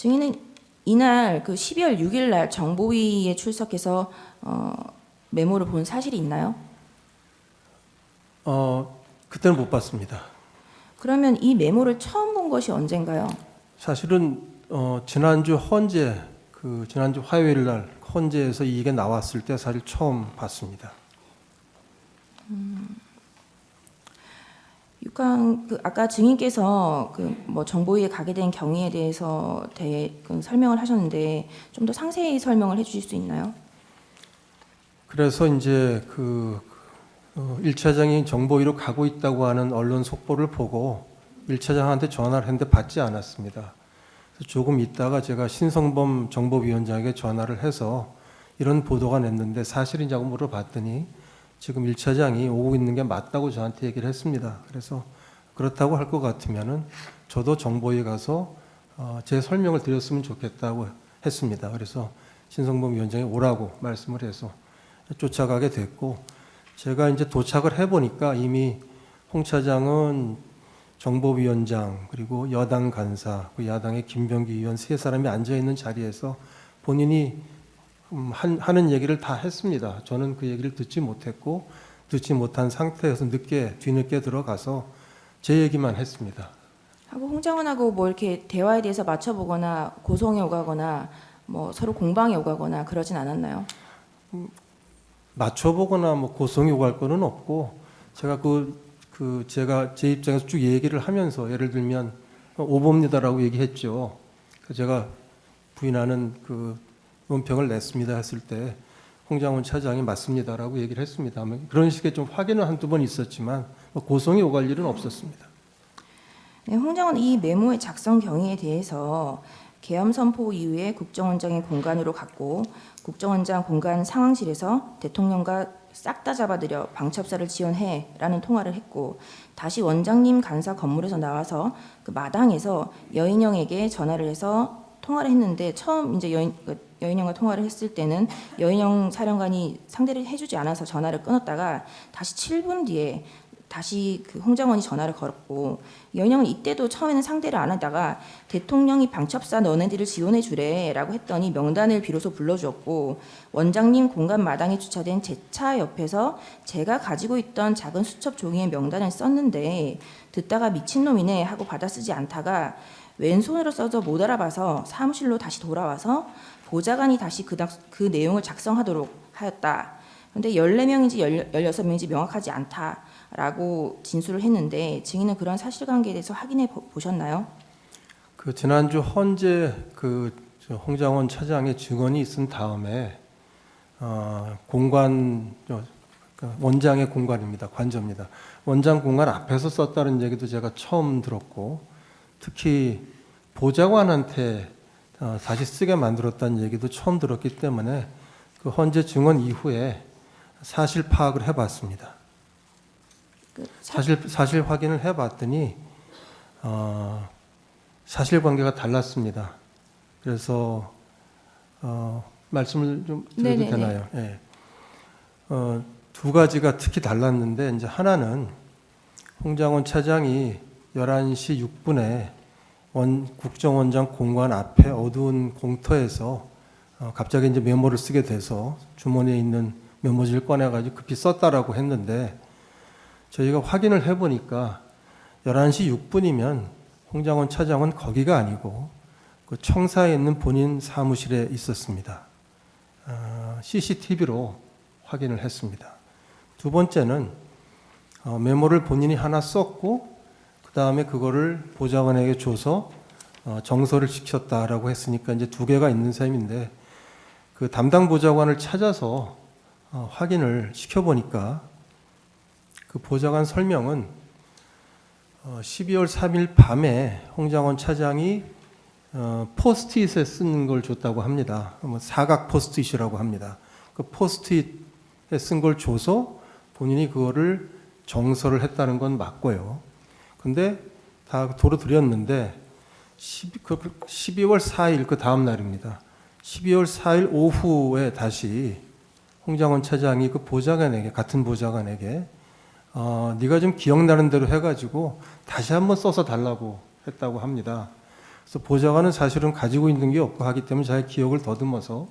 증인은 이날 그 12월 6일 날 정보위에 출석해서 메모를 본 사실이 있나요? 그때는 못 봤습니다. 그러면 이 메모를 처음 본 것이 언젠가요? 사실은 지난주 헌재 지난주 화요일 날 헌재에서 이게 나왔을 때 사실 처음 봤습니다. 육항 아까 증인께서 뭐 정보위에 가게 된 경위에 대해서 설명을 하셨는데 좀 더 상세히 설명을 해주실 수 있나요? 그래서 이제 1차장이 정보위로 가고 있다고 하는 언론 속보를 보고 1차장한테 전화를 했는데 받지 않았습니다. 그래서 조금 있다가 제가 신성범 정보위원장에게 전화를 해서 이런 보도가 냈는데 사실이냐고 물어봤더니 지금 1차장이 오고 있는 게 맞다고 저한테 얘기를 했습니다. 그래서 그렇다고 할 것 같으면은 저도 정보위에 가서 제 설명을 드렸으면 좋겠다고 했습니다. 그래서 신성범 위원장이 오라고 말씀을 해서 쫓아가게 됐고, 제가 이제 도착을 해보니까 이미 홍 차장은 정보위원장 그리고 여당 간사, 그 야당의 김병기 의원 세 사람이 앉아 있는 자리에서 본인이 하는 얘기를 다 했습니다. 저는 그 얘기를 듣지 못했고 듣지 못한 상태에서 뒤늦게 들어가서 제 얘기만 했습니다. 하고 홍장원하고 뭐 이렇게 대화에 대해서 맞춰보거나 고성에 오가거나 뭐 서로 공방에 오가거나 그러진 않았나요? 맞춰보거나 뭐 고성이 오갈 거는 없고, 제가 제가 제 입장에서 쭉 얘기를 하면서 예를 들면 오보입니다라고 얘기했죠. 제가 부인하는 논평을 냈습니다 했을 때 홍장원 차장이 맞습니다라고 얘기를 했습니다. 그런 식의 좀 확인은 한두 번 있었지만 고성이 오갈 일은 없었습니다. 네, 홍장원 이 메모의 작성 경위에 대해서 계엄 선포 이후에 국정원장의 공간으로 갔고 국정원장 공간 상황실에서 대통령과 싹 다 잡아들여 방첩사를 지원해라는 통화를 했고, 다시 원장님 간사 건물에서 나와서 그 마당에서 여인영에게 전화를 해서 통화를 했는데, 처음 이제 여인영과 통화를 했을 때는 여인영 사령관이 상대를 해주지 않아서 전화를 끊었다가 다시 7분 뒤에 다시 홍장원이 전화를 걸었고, 여인영은 이때도 처음에는 상대를 안 하다가 대통령이 방첩사 너네들을 지원해 주래라고 했더니 명단을 비로소 불러주었고, 원장님 공간 마당에 주차된 제 차 옆에서 제가 가지고 있던 작은 수첩 종이에 명단을 썼는데 듣다가 미친놈이네 하고 받아 쓰지 않다가 왼손으로 써서 못 알아봐서 사무실로 다시 돌아와서 보좌관이 다시 그 내용을 작성하도록 하였다. 그런데 14명인지 16명인지 명확하지 않다라고 진술을 했는데, 증인은 그런 사실관계에 대해서 확인해 보셨나요? 지난주 헌재 홍장원 차장의 증언이 있은 다음에 원장의 공간입니다. 관저입니다. 원장 공간 앞에서 썼다는 얘기도 제가 처음 들었고, 특히 보좌관한테 다시 쓰게 만들었다는 얘기도 처음 들었기 때문에 그 헌재 증언 이후에 사실 파악을 해봤습니다. 사실 확인을 해봤더니 사실관계가 달랐습니다. 그래서 말씀을 좀 드려도 되나요? 네. 두 가지가 특히 달랐는데, 이제 하나는 홍장원 차장이 11시 6분에 국정원장 공간 앞에 어두운 공터에서 갑자기 이제 메모를 쓰게 돼서 주머니에 있는 메모지를 꺼내가지고 급히 썼다라고 했는데, 저희가 확인을 해보니까 11시 6분이면 홍장원 차장은 거기가 아니고 그 청사에 있는 본인 사무실에 있었습니다. CCTV로 확인을 했습니다. 두 번째는 메모를 본인이 하나 썼고 그 다음에 그거를 보좌관에게 줘서 정서를 시켰다라고 했으니까 이제 두 개가 있는 셈인데, 그 담당 보좌관을 찾아서 확인을 시켜보니까 그 보좌관 설명은 12월 3일 밤에 홍장원 차장이 포스트잇에 쓴 걸 줬다고 합니다. 사각 포스트잇이라고 합니다. 그 포스트잇에 쓴 걸 줘서 본인이 그거를 정서를 했다는 건 맞고요. 근데 다 도로드렸는데 12월 4일 그 다음 날입니다. 12월 4일 오후에 다시 홍장원 차장이 그 보좌관에게, 같은 보좌관에게 네가 좀 기억나는 대로 해가지고 다시 한번 써서 달라고 했다고 합니다. 그래서 보좌관은 사실은 가지고 있는 게 없고 하기 때문에 자기 기억을 더듬어서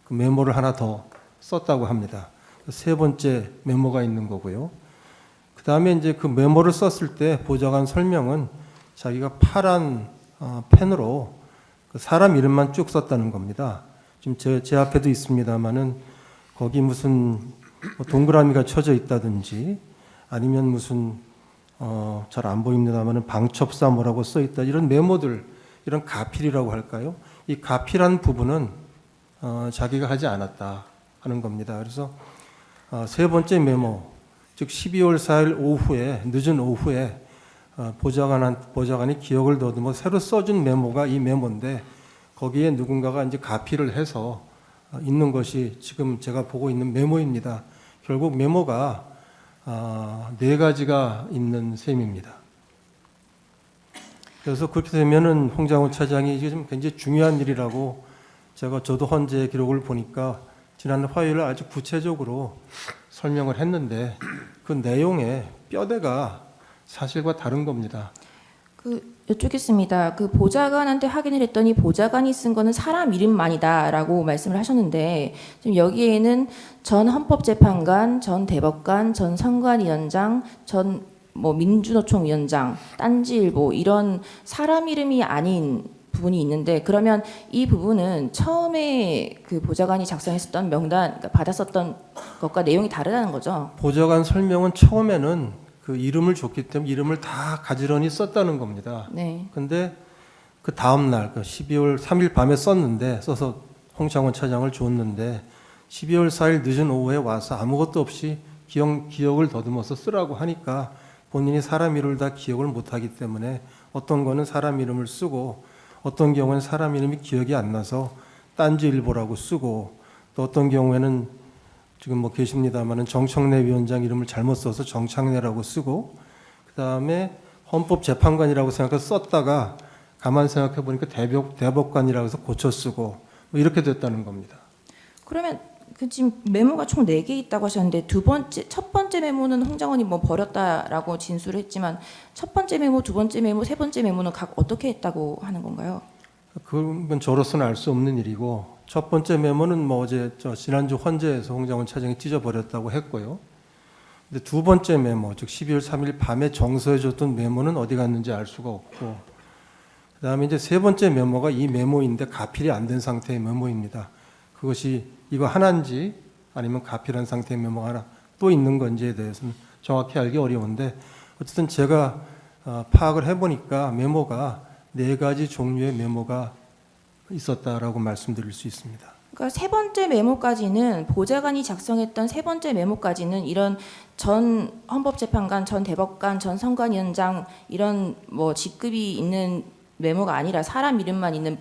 그 메모를 하나 더 썼다고 합니다. 세 번째 메모가 있는 거고요. 그 다음에 이제 그 메모를 썼을 때 보좌관 설명은 자기가 파란 펜으로 그 사람 이름만 쭉 썼다는 겁니다. 지금 제 앞에도 있습니다만은 거기 무슨 뭐 동그라미가 쳐져 있다든지 아니면 무슨 잘 안 보입니다만은 방첩사 뭐라고 써 있다 이런 메모들 이런 가필이라고 할까요? 이 가필한 부분은 자기가 하지 않았다 하는 겁니다. 그래서 세 번째 메모 즉 12월 4일 오후에 늦은 오후에 보좌관이 기억을 더듬어 새로 써준 메모가 이 메모인데 거기에 누군가가 이제 가필을 해서 있는 것이 지금 제가 보고 있는 메모입니다. 결국 메모가 네 가지가 있는 셈입니다. 그래서 그렇게 되면은 홍장호 차장이 이게 좀 굉장히 중요한 일이라고 저도 헌재 기록을 보니까 지난 화요일 아주 구체적으로 설명을 했는데 그 내용의 뼈대가 사실과 다른 겁니다. 여쭙겠습니다. 그 보좌관한테 확인을 했더니 보좌관이 쓴 거는 사람 이름만이다라고 말씀을 하셨는데 지금 여기에는 전 헌법재판관, 전 대법관, 전 선관위원장, 전 뭐 민주노총 위원장, 딴지일보 이런 사람 이름이 아닌 부분이 있는데 그러면 이 부분은 처음에 그 보좌관이 작성했었던 명단 그러니까 받았었던 것과 내용이 다르다는 거죠. 보좌관 설명은 처음에는 그 이름을 줬기 때문에 이름을 다 가지런히 썼다는 겁니다. 네. 근데 그 다음 날, 그 12월 3일 밤에 써서 홍창원 차장을 줬는데 12월 4일 늦은 오후에 와서 아무것도 없이 기억을 더듬어서 쓰라고 하니까 본인이 사람 이름을 다 기억을 못하기 때문에 어떤 거는 사람 이름을 쓰고 어떤 경우에는 사람 이름이 기억이 안 나서 딴지일보라고 쓰고 또 어떤 경우에는 지금 뭐 계십니다만은 정청래 위원장 이름을 잘못 써서 정창래라고 쓰고 그 다음에 헌법재판관이라고 생각해서 썼다가 가만 생각해 보니까 대법관이라고 해서 고쳐 쓰고 뭐 이렇게 됐다는 겁니다. 그러면 그 지금 메모가 총 4개 있다고 하셨는데 첫 번째 메모는 홍장원이 뭐 버렸다라고 진술을 했지만 첫 번째 메모, 두 번째 메모, 세 번째 메모는 각 어떻게 했다고 하는 건가요? 그건 저로서는 알 수 없는 일이고 첫 번째 메모는 뭐 어제 지난주 헌재에서 홍장원 차장이 찢어버렸다고 했고요. 근데 두 번째 메모, 즉 12월 3일 밤에 정서해줬던 메모는 어디 갔는지 알 수가 없고 그다음에 이제 세 번째 메모가 이 메모인데 가필이 안 된 상태의 메모입니다. 그것이 이거 하나인지 아니면 가필한 상태의 메모가 하나 또 있는 건지에 대해서는 정확히 알기 어려운데 어쨌든 제가 파악을 해보니까 메모가 4가지 종류의 메모가 있었다라고 말씀드릴 수 있습니다. 그러니까 세 번째 메모까지는 보좌관이 작성했던 세 번째 메모까지는 이런 전 헌법재판관, 전 대법관, 전 선관위원장 이런 뭐 직급이 있는 메모가 아니라 사람 이름만 있는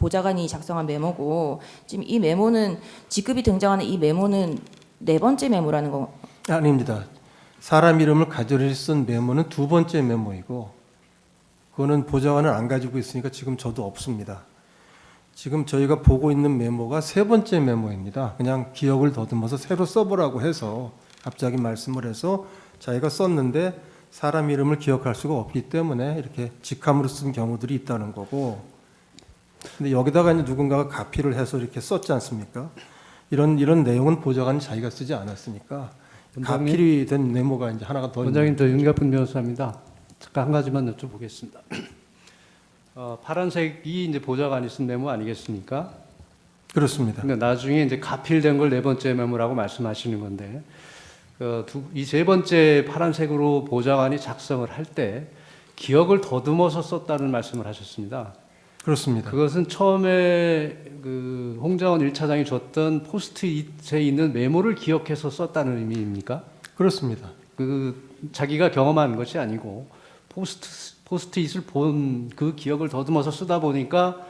보좌관이 작성한 메모고 지금 이 메모는 직급이 등장하는 이 메모는 네 번째 메모라는 거 아닙니다. 사람 이름을 가지런히 쓴 메모는 두 번째 메모이고 그거는 보좌관은 안 가지고 있으니까 지금 저도 없습니다. 지금 저희가 보고 있는 메모가 세 번째 메모입니다. 그냥 기억을 더듬어서 새로 써보라고 해서 갑자기 말씀을 해서 자기가 썼는데 사람 이름을 기억할 수가 없기 때문에 이렇게 직함으로 쓴 경우들이 있다는 거고 근데 여기다가 이제 누군가가 가필을 해서 이렇게 썼지 않습니까? 이런 내용은 보좌관이 자기가 쓰지 않았으니까 가필이 된 메모가 이제 하나가 더 원장님, 더 윤갑근 변호사입니다. 잠깐 한 가지만 여쭤보겠습니다. 파란색이 이제 보좌관이 쓴 메모 아니겠습니까? 그렇습니다. 그러니까 나중에 이제 가필된 걸 네 번째 메모라고 말씀하시는 건데 이 세 번째 파란색으로 보좌관이 작성을 할 때 기억을 더듬어서 썼다는 말씀을 하셨습니다. 그렇습니다. 그것은 처음에 그 홍장원 1차장이 줬던 포스트잇에 있는 메모를 기억해서 썼다는 의미입니까? 그렇습니다. 그 자기가 경험한 것이 아니고 포스트잇을 본 그 기억을 더듬어서 쓰다 보니까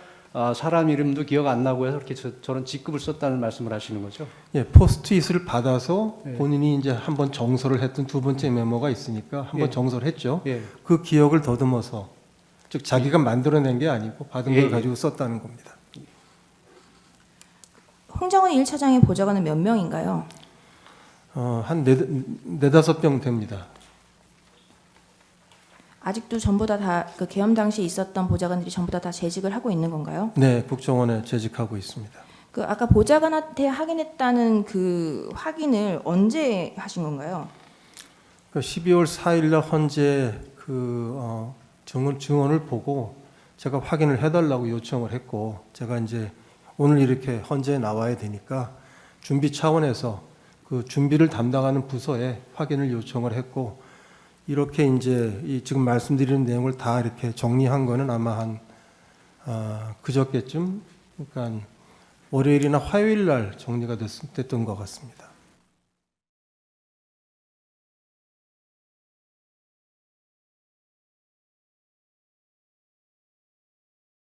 사람 이름도 기억 안 나고 해서 이렇게 저런 직급을 썼다는 말씀을 하시는 거죠? 예, 포스트잇을 받아서 예. 본인이 이제 한번 정서를 했던 두 번째 메모가 있으니까 한번 예. 정서를 했죠. 예. 그 기억을 더듬어서 즉 자기가 만들어낸 게 아니고 받은 예. 걸 가지고 썼다는 겁니다. 홍장원 1차장의 보좌관은 몇 명인가요? 한 네다섯 명 됩니다. 아직도 전부 다그 계엄 당시에 있었던 보좌관들이 전부 다 재직을 하고 있는 건가요? 네, 국정원에 재직하고 있습니다. 그 아까 보좌관한테 확인했다는 그 확인을 언제 하신 건가요? 12월 4일 날 헌재 증언을 보고 제가 확인을 해달라고 요청을 했고, 제가 이제 오늘 이렇게 헌재에 나와야 되니까 준비 차원에서 그 준비를 담당하는 부서에 확인을 요청을 했고, 이렇게 이제 지금 말씀드리는 내용을 다 이렇게 정리한 거는 아마 한 그저께쯤, 그러니까 월요일이나 화요일 날 정리가 됐던 것 같습니다.